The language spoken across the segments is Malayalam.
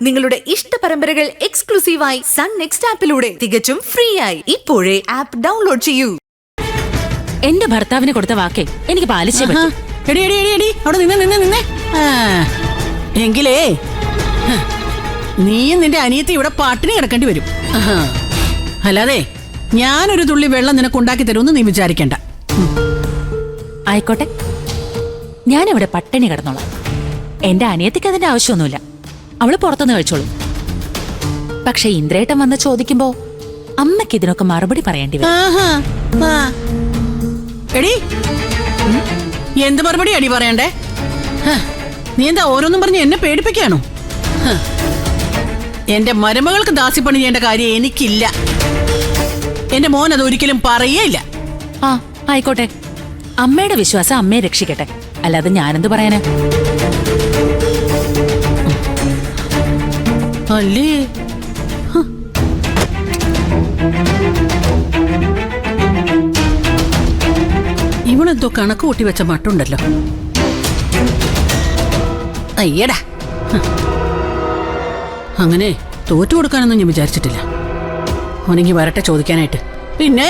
നിങ്ങളുടെ ഇഷ്ട പരമ്പരകൾ എക്സ്ക്ലൂസീവായി സൺ നെക്സ്റ്റ് ആപ്പിലൂടെ തികച്ചും ഫ്രീ ആയി ഇപ്പോഴേ ആപ്പ് ഡൗൺലോഡ് ചെയ്യൂ. എന്റെ ഭർത്താവിന് കൊടുത്ത വാക്കേ എനിക്ക് പാലിച്ചേ പറ്റൂ. അവിടെ നിന്നെ എങ്കിലേ നീയും നിന്റെ അനിയത്തി ഇവിടെ പാട്ടിന് കിടക്കേണ്ടി വരും. അല്ലാതെ ഞാനൊരു തുള്ളി വെള്ളം നിനക്ക് ഉണ്ടാക്കി തരുമെന്ന് നീ വിചാരിക്കണ്ട. ആയിക്കോട്ടെ, ഞാനിവിടെ പട്ടിണി കിടന്നോളാം. എന്റെ അനിയത്തിക്ക് അതിന്റെ ആവശ്യമൊന്നുമില്ല, അവള് പുറത്തുനിന്ന് കഴിച്ചോളൂ. പക്ഷെ ഇന്ദ്രേട്ടൻ വന്ന് ചോദിക്കുമ്പോ അമ്മയ്ക്ക് ഇതിനൊക്കെ മറുപടി പറയേണ്ടി വരും. എടി എന്ത് മറുപടി അടി പറയണ്ടേ? നീ എന്താ ഓരോന്നും പറഞ്ഞ് എന്നെ പേടിപ്പിക്കാണോ? എന്റെ മരുമകൾക്ക് ദാസ്യപ്പണി ചെയ്യേണ്ട കാര്യം എനിക്കില്ല. എന്റെ മോൻ അത് ഒരിക്കലും പറയേയില്ല. ആ ആയിക്കോട്ടെ, അമ്മയുടെ വിശ്വാസം അമ്മയെ രക്ഷിക്കട്ടെ, അല്ലാതെ ഞാനെന്ത് പറയാനാ? അല്ലേ ഇവളെന്തോ കണക്ക് കൂട്ടി വെച്ച മട്ടുണ്ടല്ലോ. അയ്യടാ, അങ്ങനെ തോറ്റു കൊടുക്കാനൊന്നും ഞാൻ വിചാരിച്ചിട്ടില്ല. ഒന്നെങ്കിൽ വരട്ടെ ചോദിക്കാനായിട്ട്. പിന്നെ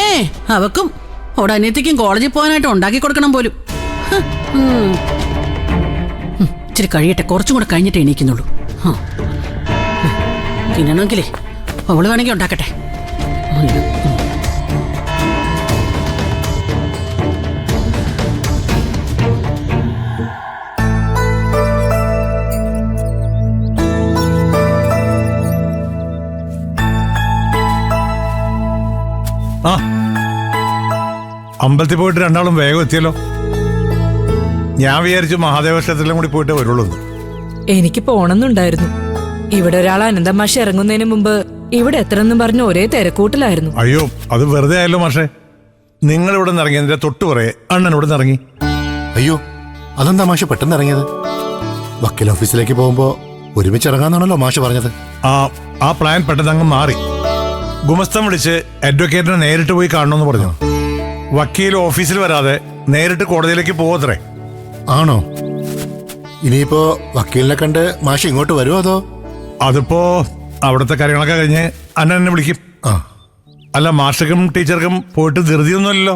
അവക്കും അവിടെ അനിയത്തിക്കും കോളേജിൽ പോകാനായിട്ട് ഉണ്ടാക്കി കൊടുക്കണം പോലും. ഇച്ചിരി കഴിയട്ടെ, കുറച്ചും കൂടെ കഴിഞ്ഞിട്ടേ എണീക്കുന്നുള്ളൂ. തിന്നണമെങ്കിലേ അവള് വേണമെങ്കിൽ ഉണ്ടാക്കട്ടെ. ആ, അമ്പലത്തിൽ പോയിട്ട് രണ്ടാളും വേഗം എത്തിയല്ലോ. ഞാൻ വിചാരിച്ചു മഹാദേവ ക്ഷേത്രത്തിലും കൂടി പോയിട്ട് വരുള്ളൂ. എനിക്ക് പോണമെന്നുണ്ടായിരുന്നു. ഇവിടെ ഒരാൾ അനന്തമാഷ ഇറങ്ങുന്നതിന് മുമ്പ് ഇവിടെ എത്രയെന്നും പറഞ്ഞ് ഒരേ തിരക്കൂട്ടിലായിരുന്നു. അയ്യോ, അത് വെറുതെ ആയല്ലോ മാഷേ. നിങ്ങൾ ഇവിടെ നിന്ന് ഇറങ്ങിയതിന്റെ തൊട്ട് പറയേ അണ്ണൻ ഇവിടെ നിന്ന് ഇറങ്ങി. അയ്യോ, അതെന്താ മാഷ് പെട്ടെന്ന് ഇറങ്ങിയത്? വക്കീൽ ഓഫീസിലേക്ക് പോകുമ്പോ ഒരുമിച്ച് ഇറങ്ങാന്നാണല്ലോ മാഷ് പറഞ്ഞത്. ആ പ്ലാൻ പെട്ടെന്ന് അങ്ങ് മാറി. ഗുമസ്തം വിളിച്ച് അഡ്വക്കേറ്റിനെ നേരിട്ട് പോയി കാണണമെന്ന് പറഞ്ഞു. വക്കീൽ ഓഫീസിൽ വരാതെ നേരിട്ട് കോടതിയിലേക്ക് പോവത്രേ. ആണോ? ഇനിയിപ്പോ വക്കീലിനെ കണ്ട് മാഷ് ഇങ്ങോട്ട് വരുമോ അതോ? അതിപ്പോ അവിടുത്തെ കാര്യങ്ങളൊക്കെ കഴിഞ്ഞ് അണ്ണൻ എന്നെ വിളിക്കും. അല്ല, മാഷക്കും ടീച്ചർക്കും പോയിട്ട് ധൃതിയൊന്നുമില്ലല്ലോ.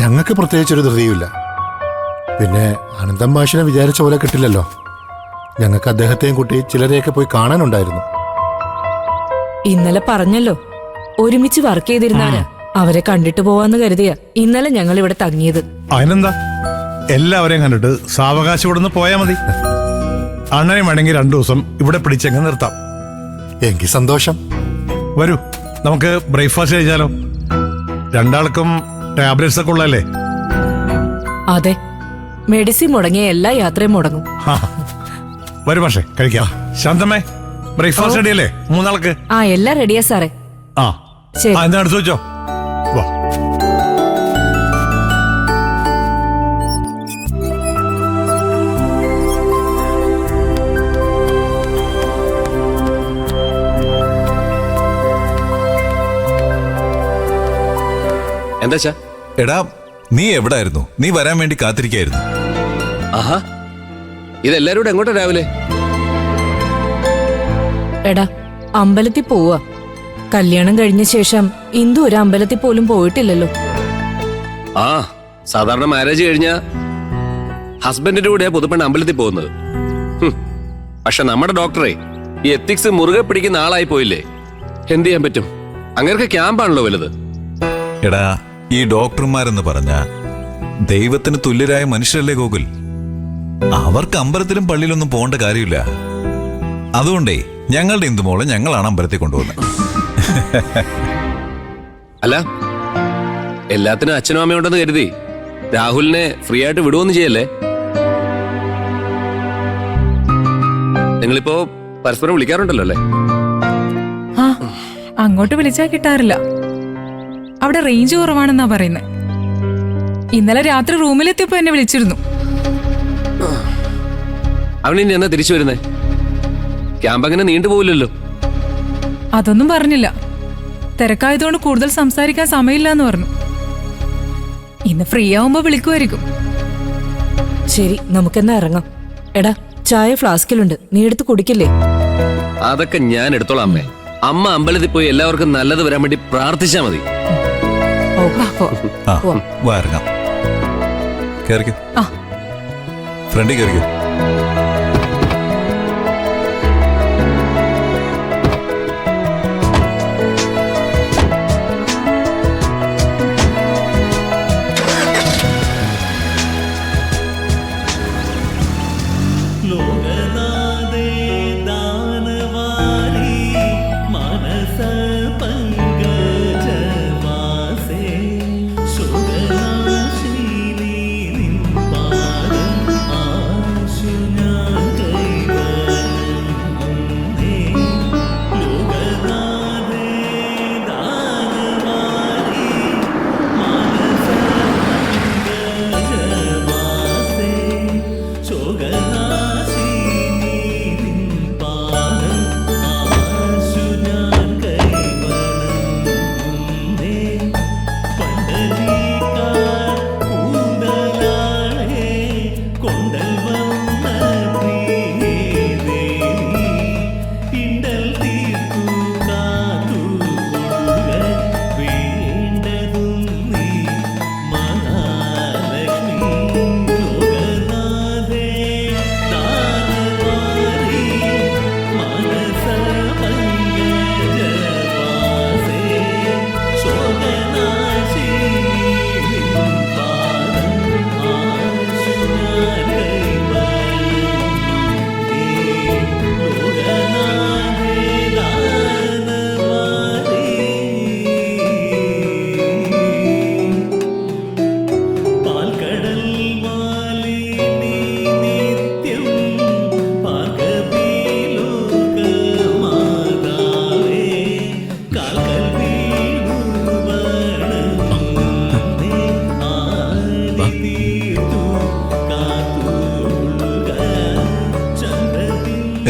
ഞങ്ങൾക്ക് പ്രത്യേകിച്ചൊരു ധൃതിയുമില്ല. പിന്നെ അനന്തം മാഷിനെ വിചാരിച്ച പോലെ കിട്ടില്ലല്ലോ. ഞങ്ങൾക്ക് അദ്ദേഹത്തെയും കൂട്ടി ചിലരെയൊക്കെ പോയി കാണാനുണ്ടായിരുന്നു. ഇന്നലെ പറഞ്ഞല്ലോ, ഒരുമിച്ച് വർക്ക് ചെയ്തിരുന്നാല് അവരെ കണ്ടിട്ട് പോവാന്ന് കരുതിയ ഇന്നലെ ഞങ്ങൾ ഇവിടെ തങ്ങിയത്. അതിനെന്താ, എല്ലാവരെയും കണ്ടിട്ട് സാവകാശം ഇവിടെ നിന്ന് പോയാൽ മതി. അണ്ണനെ വേണമെങ്കിൽ 2 ദിവസം ഇവിടെ പിടിച്ചെങ്ങ് നിർത്താം. എനിക്ക് സന്തോഷം. വരൂ, നമുക്ക് ബ്രേക്ക്ഫാസ്റ്റ് കഴിച്ചാലോ? രണ്ടാൾക്കും ടാബ്ലറ്റ്സ് ഒക്കെ ഉള്ളല്ലേ? അതെ, മെഡിസിൻ മുടങ്ങിയ എല്ലാ യാത്രയും മുടങ്ങും. വരൂ പക്ഷേ കഴിക്കാം. ശാന്തമ്മേ, ബ്രേക്ക്ഫാസ്റ്റ് റെഡിയല്ലേ 3 ആൾക്ക്? എല്ലാം റെഡിയാ സാറേ. ശരി, എന്താ എടുത്തു വെച്ചോ. വാ. എന്താ? എടാ, നീ എവിടായിരുന്നു? നീ വരാൻ വേണ്ടി കാത്തിരിക്കായിരുന്നു. ആഹാ, ഇതെല്ലാരും കൂടെ എങ്ങോട്ടാ രാവിലെ? എടാ, അമ്പലത്തിൽ പോവാ. കല്യാണം കഴിഞ്ഞ ശേഷം ഇന്ദു ഒരു അമ്പലത്തിൽ പോലും പോയിട്ടില്ലല്ലോ. ആ, സാധാരണ മാരേജ് കഴിഞ്ഞാ ഹസ്ബൻഡിന്റെ കൂടെയാ പുതുപ്പെണ്ണ അമ്പലത്തിൽ പോകുന്നത്. പക്ഷെ നമ്മുടെ ഡോക്ടറെ ഈ എത്തിക്സ് മുറുകെ പിടിക്കുന്ന ആളായി പോയില്ലേ. എന്ത് ചെയ്യാൻ പറ്റും? അങ്ങനെ ക്യാമ്പാണല്ലോ വലുത്. എടാ, ഈ ഡോക്ടർമാരെന്ന് പറഞ്ഞ ദൈവത്തിന് തുല്യരായ മനുഷ്യരല്ലേ ഗോകുൽ. അവർക്ക് അമ്പലത്തിലും പള്ളിയിലൊന്നും പോകേണ്ട കാര്യമില്ല. അതുകൊണ്ടേ ഞങ്ങളുടെ ഇന്ദുമോളെ ഞങ്ങളാണ് അമ്പലത്തിൽ കൊണ്ടുപോകുന്നത്. അല്ല, എല്ലാത്തിനും അച്ഛനും അമ്മയും ഉണ്ടെന്ന് കരുതി രാഹുലിനെ ഫ്രീ ആയിട്ട് വിടുവൊന്നും ചെയ്യല്ലേ? നിങ്ങളിപ്പോ പരസ്പരം വിളിക്കാറുണ്ടല്ലോ അല്ലേ? അങ്ങോട്ട് വിളിച്ചാ കിട്ടാറില്ല. അവിടെ റേഞ്ച് കുറവാണെന്നാ പറയുന്നത്. ഇന്നലെ രാത്രി റൂമിലെത്തിയപ്പോ എന്നെ വിളിച്ചിരുന്നു. അവനിനി എന്നാ തിരിച്ചു വരുന്നേ? ക്യാമ്പ് അങ്ങനെ നീണ്ടുപോകില്ലല്ലോ. അതൊന്നും പറഞ്ഞില്ല. തിരക്കായതുകൊണ്ട് കൂടുതൽ സംസാരിക്കാൻ സമയമില്ല എന്ന് പറഞ്ഞു. ഇന്ന് ഫ്രീ ആവുമ്പോ വിളിക്കുമായിരിക്കും. ശരി, നമുക്കെന്നാ ഇറങ്ങാം. എടാ, ചായ ഫ്ലാസ്കിലുണ്ട്, നീ എടുത്ത് കുടിക്കില്ലേ? അതൊക്കെ ഞാൻ എടുത്തോളാം അമ്മേ. അമ്മ അമ്പലത്തിൽ പോയി എല്ലാവർക്കും നല്ലത് വരാൻ വേണ്ടി പ്രാർത്ഥിച്ചാ മതി. ആ വാ ഇറങ്ങാം. കയറിക്കോ, ഫ്രണ്ടിൽ കയറിക്കോ.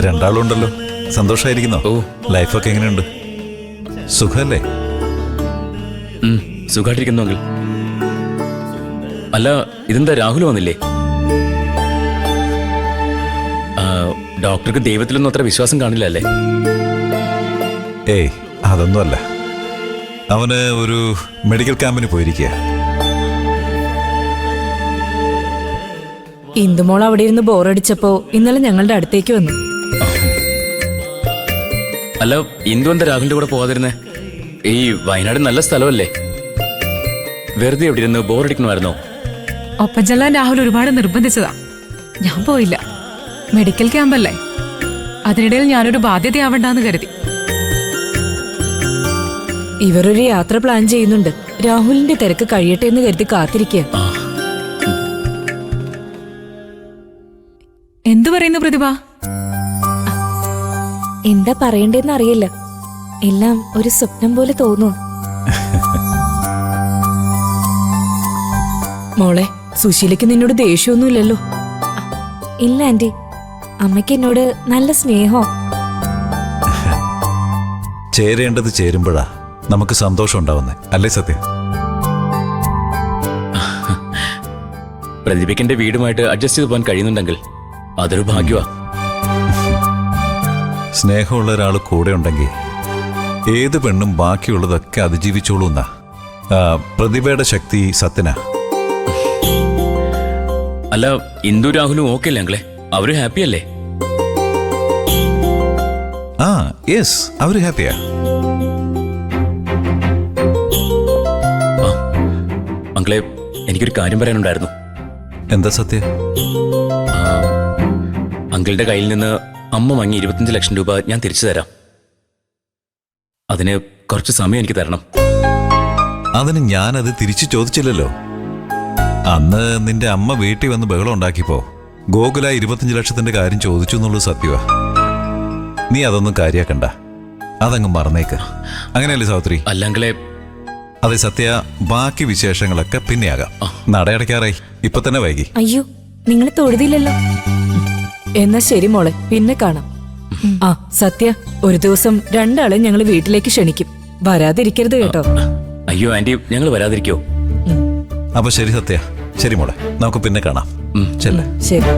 രണ്ടാളുണ്ടല്ലോ, സന്തോഷായിരിക്കുന്നോ? ലൈഫൊക്കെ എങ്ങനെയുണ്ട്? സുഖല്ലേ? സുഖമായിട്ടിരിക്കുന്നു അങ്കിൾ. അല്ല, ഇതെന്താ രാഹുൽ വന്നില്ലേ? ഡോക്ടർക്ക് ദൈവത്തിലൊന്നും അത്ര വിശ്വാസം കാണില്ല അല്ലേ? ഏയ് അതൊന്നുമല്ല, അവന് ഒരു മെഡിക്കൽ ക്യാമ്പിന് പോയിരിക്കുക. ഇന്ദുമോൾ അവിടെ ഇരുന്ന് ബോറടിച്ചപ്പോ ഇന്നലെ ഞങ്ങളുടെ അടുത്തേക്ക് വന്നു. അല്ല, ഇന്ദു എന്താ രാഹുലിന്റെ കൂടെ പോകാതിരുന്നേ? ഈ വയനാട് നല്ല സ്ഥലമല്ലേ? വെറുതെ എവിടെ ഇരുന്ന് ബോറടിക്കണമായിരുന്നോ? ഒപ്പം ചെല്ലാൻ രാഹുൽ ഒരുപാട് നിർബന്ധിച്ചതാ. ഞാൻ പോയില്ല. മെഡിക്കൽ ക്യാമ്പല്ലേ, അതിനിടയിൽ ഞാനൊരു ബാധ്യതയാവണ്ടെന്ന് കരുതി. ഇവരൊരു യാത്ര പ്ലാൻ ചെയ്യുന്നുണ്ട്. രാഹുലിന്റെ തിരക്ക് കഴിയട്ടെ എന്ന് കരുതി കാത്തിരിക്കുക. എന്തു പറയുന്നു പ്രതിഭ? എന്താ പറയണ്ടേന്ന് അറിയില്ല. എല്ലാം ഒരു സ്വപ്നം പോലെ തോന്നുന്നു. മോളെ, സുശീലയ്ക്ക് നിന്നോട് ദേഷ്യമൊന്നുമില്ലല്ലോ? ഇല്ല ആന്റി, അമ്മയ്ക്ക് എന്നോട് നല്ല സ്നേഹം. ചേരേണ്ടത് ചേരുമ്പോഴാ നമുക്ക് സന്തോഷം ഉണ്ടാവുന്നേ, അല്ലേ സത്യം? പ്രതിഭയ്ക്കെന്റെ വീടുമായിട്ട് അഡ്ജസ്റ്റ് ചെയ്ത് പോകാൻ കഴിയുന്നുണ്ടെങ്കിൽ അതൊരു ഭാഗ്യമാ. സ്നേഹമുള്ള ഒരാൾ കൂടെ ഉണ്ടെങ്കിൽ ഏത് പെണ്ണും ബാക്കിയുള്ളതൊക്കെ അതിജീവിച്ചോളൂ എന്നാ പ്രതിഭയുടെ ശക്തി. സത്യനാ. അല്ല, ഇന്ദു രാഹുലും ഓക്കെ അല്ലേ അങ്കിളെ? അവര് ഹാപ്പി അല്ലേ? ആ യെസ്, അവര് ഹാപ്പിയാ. അങ്കിളെ, എനിക്കൊരു കാര്യം പറയാനുണ്ടായിരുന്നു. എന്താ സത്യ? അങ്കിളുടെ കയ്യിൽ നിന്ന് അമ്മ വാങ്ങി 25 ലക്ഷം രൂപ ഞാൻ തിരിച്ചു തരാം. അതിന് കുറച്ച് സമയം എനിക്ക് തരണം. അതിന് ഞാനത് തിരിച്ചു ചോദിച്ചില്ലല്ലോ. അന്ന് നിന്റെ അമ്മ വീട്ടിൽ വന്ന് ബഹളം ഉണ്ടാക്കിയപ്പോ ഗോകുല 25 ലക്ഷത്തിന്റെ കാര്യം ചോദിച്ചു എന്നുള്ളത് സത്യമാ. നീ അതൊന്നും കാര്യാക്കണ്ട, അതങ്ങ് മറന്നേക്ക്. അങ്ങനെയല്ലേ സാവിത്രി? അല്ലെങ്കിലേ. അതെ സത്യ, ബാക്കി വിശേഷങ്ങളൊക്കെ പിന്നെയാകാം. നടയടയ്ക്കാറായി, ഇപ്പൊ തന്നെ വൈകി. അയ്യോ, നിങ്ങൾ തൊഴുതില്ലല്ലോ. എന്നാ ശരി മോളെ, പിന്നെ കാണാം. ആ സത്യ, ഒരു ദിവസം രണ്ടാളെ ഞങ്ങൾ വീട്ടിലേക്ക് ക്ഷണിക്കും. വരാതിരിക്കരുത് കേട്ടോ. അയ്യോ ആന്റി, ഞങ്ങൾ വരാതിരിക്കോ? അപ്പൊ ശരി സത്യ, ശരി മോളെ, നമുക്ക് പിന്നെ കാണാം. ചെല്ലേ. ശരി.